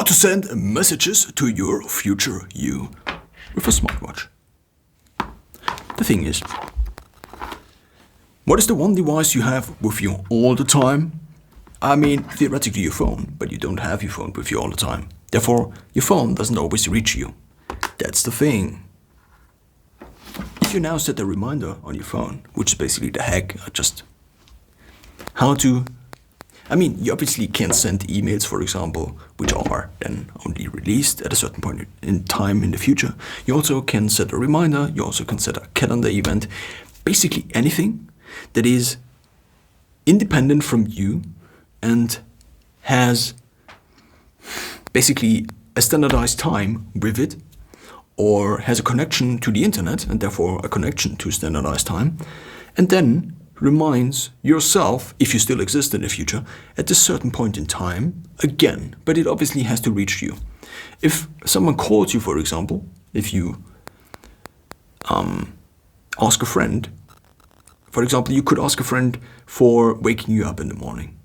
to send messages to your future you with a smartwatch. The thing is, what is the one device you have with you all the time? I mean, theoretically your phone, but you don't have your phone with you all the time. Therefore, your phone doesn't always reach you. That's the thing. If you now set a reminder on your phone, which is basically the hack, just how to... I mean, you obviously can send emails, for example, which are then only released at a certain point in time in the future. You also can set a reminder, you also can set a calendar event, basically anything that is independent from you and has basically a standardized time with it, or has a connection to the internet and therefore a connection to standardized time, and then reminds yourself, if you still exist in the future, at a certain point in time again, but it obviously has to reach you. If someone calls you, for example, if you ask a friend, for example, you could ask a friend for waking you up in the morning,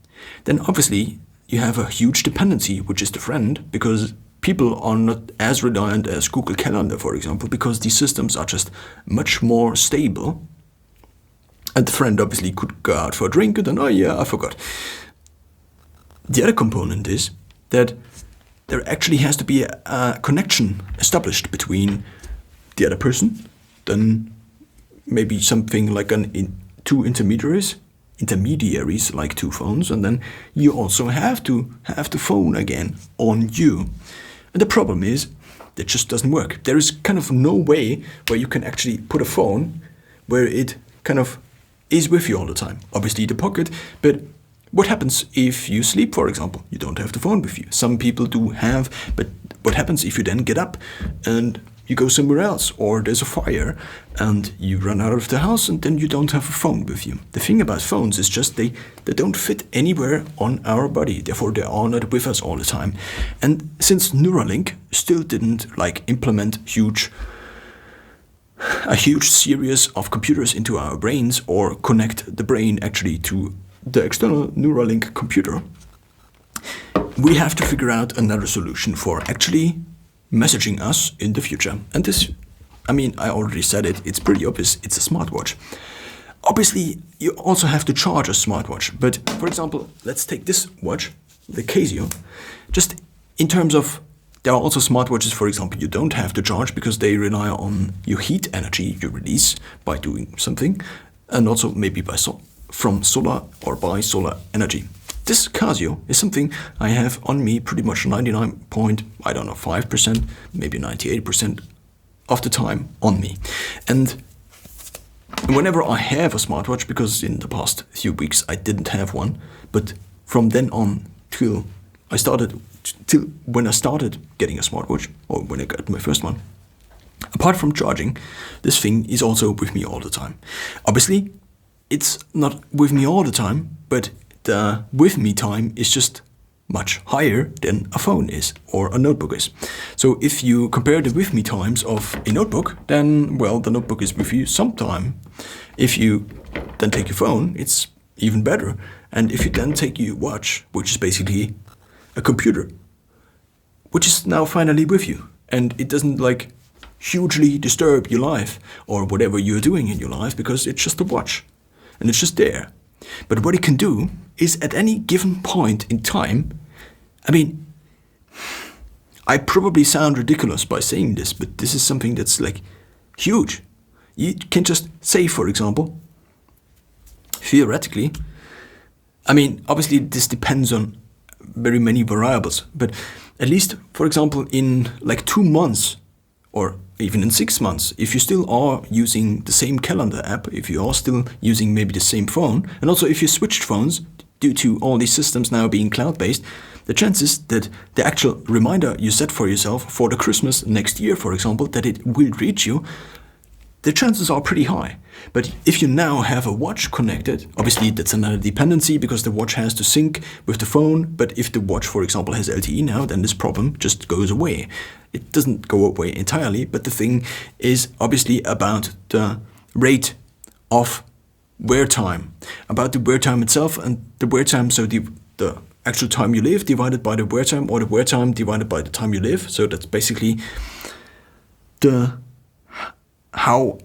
then obviously you have a huge dependency, which is the friend, because people are not as reliant as Google Calendar, for example, because these systems are just much more stable. And the friend obviously could go out for a drink and then, oh yeah, I forgot. The other component is that there actually has to be a connection established between the other person, then maybe something like two intermediaries like two phones, and then you also have to have the phone again on you. And the problem is that just doesn't work. There is kind of no way where you can actually put a phone where it kind of is with you all the time. Obviously the pocket, but what happens if you sleep, for example? You don't have the phone with you. Some people do have, but what happens if you then get up and you go somewhere else, or there's a fire and you run out of the house and then you don't have a phone with you? The thing about phones is just they don't fit anywhere on our body, therefore they are not with us all the time. And since Neuralink still didn't implement a huge series of computers into our brains or connect the brain actually to the external Neuralink computer, we have to figure out another solution for actually messaging us in the future. And this, I mean, I already said it, it's pretty obvious, it's a smartwatch. Obviously, you also have to charge a smartwatch, but for example, let's take this watch, the Casio, just in terms of, there are also smartwatches, for example, you don't have to charge because they rely on your heat energy you release by doing something, and also maybe from solar or by solar energy. This Casio is something I have on me pretty much 99.5%, maybe 98% of the time on me. And whenever I have a smartwatch, because in the past few weeks I didn't have one, but from then on till when I started getting a smartwatch, or when I got my first one, apart from charging, this thing is also with me all the time. Obviously, it's not with me all the time, but the with me time is just much higher than a phone is or a notebook is. So if you compare the with me times of a notebook, then, well, the notebook is with you sometime. If you then take your phone, it's even better. And if you then take your watch, which is basically a computer, which is now finally with you, and it doesn't hugely disturb your life or whatever you're doing in your life, because it's just a watch and it's just there. But what it can do is at any given point in time, I mean, I probably sound ridiculous by saying this, but this is something that's huge. You can just say, for example, theoretically, I mean, obviously this depends on very many variables, but at least, for example, in 2 months or even in 6 months, if you still are using the same calendar app, if you are still using maybe the same phone, and also if you switched phones due to all these systems now being cloud-based, the chances that the actual reminder you set for yourself for the Christmas next year, for example, that it will reach you, the chances are pretty high. But if you now have a watch connected, obviously that's another dependency because the watch has to sync with the phone. But if the watch, for example, has LTE now, then this problem just goes away. It doesn't go away entirely, but the thing is obviously about the rate of wear time, about the wear time itself, and the wear time, so the actual time you live divided by the wear time, or the wear time divided by the time you live. So that's basically how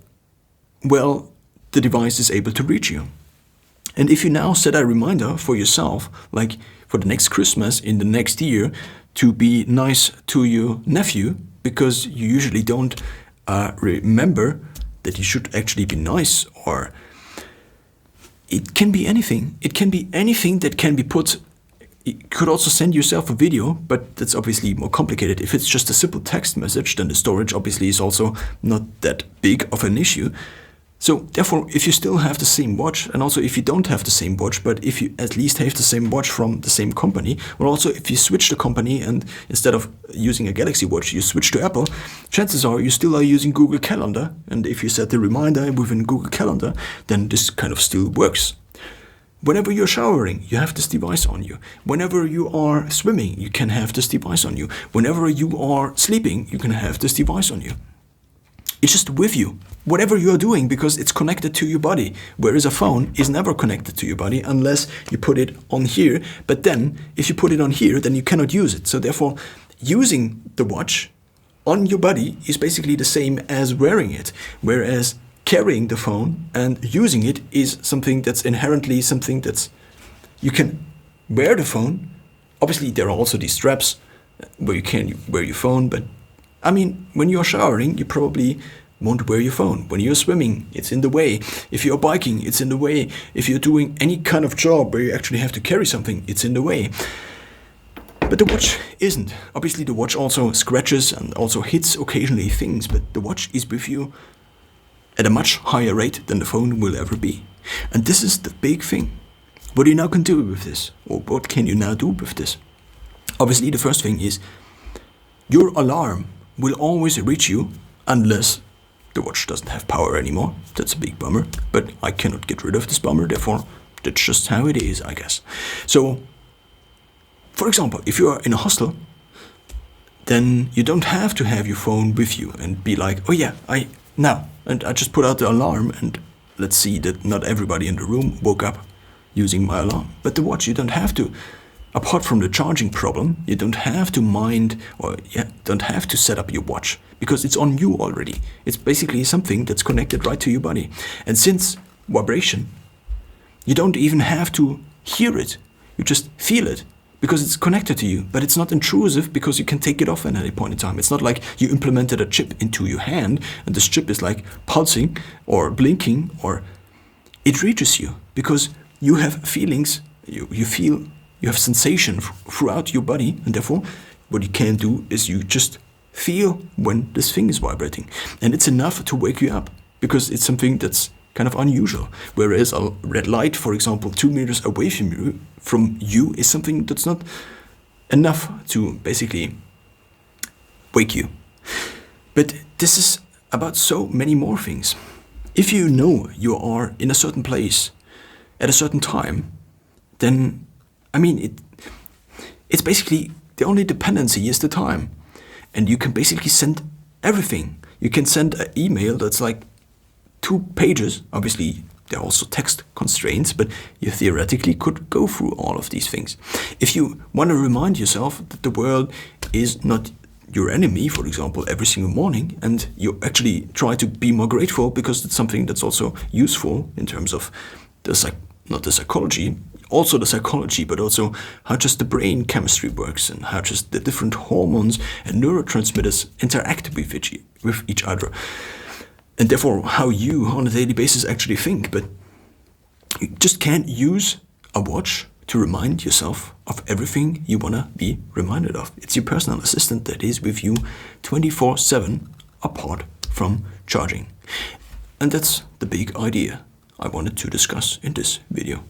well the device is able to reach you. And if you now set a reminder for yourself, like for the next Christmas in the next year, to be nice to your nephew, because you usually don't remember that you should actually be nice, or it can be anything. It can be anything that can be put. You could also send yourself a video, but that's obviously more complicated. If it's just a simple text message, then the storage obviously is also not that big of an issue. So therefore, if you still have the same watch, and also if you don't have the same watch, but if you at least have the same watch from the same company, or also if you switch the company and instead of using a Galaxy Watch, you switch to Apple, chances are you still are using Google Calendar. And if you set the reminder within Google Calendar, then this kind of still works. Whenever you're showering, you have this device on you. Whenever you are swimming, you can have this device on you. Whenever you are sleeping, you can have this device on you. It's just with you, whatever you are doing, because it's connected to your body. Whereas a phone is never connected to your body unless you put it on here. But then, if you put it on here, then you cannot use it. So therefore, using the watch on your body is basically the same as wearing it. Whereas carrying the phone and using it is something that's inherently something that's, you can wear the phone. Obviously, there are also these straps where you can wear your phone, but I mean, when you're showering, you probably won't wear your phone. When you're swimming, it's in the way. If you're biking, it's in the way. If you're doing any kind of job where you actually have to carry something, it's in the way. But the watch isn't. Obviously, the watch also scratches and also hits occasionally things, but the watch is with you at a much higher rate than the phone will ever be. And this is the big thing. What you now can do with this, or what can you now do with this? Obviously, the first thing is your alarm will always reach you unless the watch doesn't have power anymore. That's a big bummer, but I cannot get rid of this bummer, therefore that's just how it is, I guess. So, for example, if you are in a hostel, then you don't have to have your phone with you and be like, oh yeah, I just put out the alarm and let's see that not everybody in the room woke up using my alarm. But the watch, you don't have to. Apart from the charging problem, you don't have to don't have to set up your watch because it's on you already. It's basically something that's connected right to your body. And since vibration, you don't even have to hear it. You just feel it because it's connected to you. But it's not intrusive because you can take it off at any point in time. It's not like you implemented a chip into your hand and this chip is like pulsing or blinking, or it reaches you because you have feelings, you feel. You have sensation throughout your body, and therefore what you can do is you just feel when this thing is vibrating. And it's enough to wake you up because it's something that's kind of unusual. Whereas a red light, for example, 2 meters away from you is something that's not enough to basically wake you. But this is about so many more things. If you know you are in a certain place at a certain time, then I mean, it's basically the only dependency is the time. And you can basically send everything. You can send an email that's like 2 pages. Obviously, there are also text constraints, but you theoretically could go through all of these things. If you want to remind yourself that the world is not your enemy, for example, every single morning, and you actually try to be more grateful because it's something that's also useful in terms of not the psychology, also the psychology, but also how just the brain chemistry works and how just the different hormones and neurotransmitters interact with each other. And therefore how you on a daily basis actually think. But you just can't use a watch to remind yourself of everything you want to be reminded of. It's your personal assistant that is with you 24/7 apart from charging. And that's the big idea I wanted to discuss in this video.